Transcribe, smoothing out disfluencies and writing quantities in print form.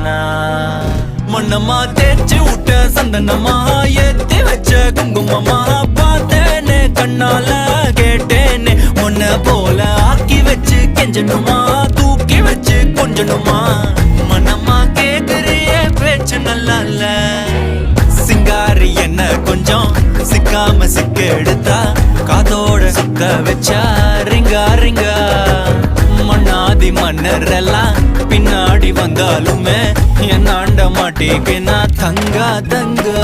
நானா மண்ணம்மா தேய்ச்சி விட்ட சந்தனமா ஏத்தி வச்ச குங்குமமா பார்த்தேனே கண்ணால கேட்டேனே உன்ன போல ஆக்கி வச்சு கெஞ்சணுமா தூக்கி வச்சு கொஞ்சணுமா மனமா கேக்குறிய பேச்சு நல்லா இல்ல சிங்காரி என்ன கொஞ்சம் சிக்காம சிக்க எடுத்தா காதோட சுத்த வச்சா ரிங்கா ரிங்கா மண்ணாதி மன்னர் எல்லாம் பின்னாடி வந்தாலுமே என்னாண்ட மாட்டேங்க நான் தங்கா தங்கா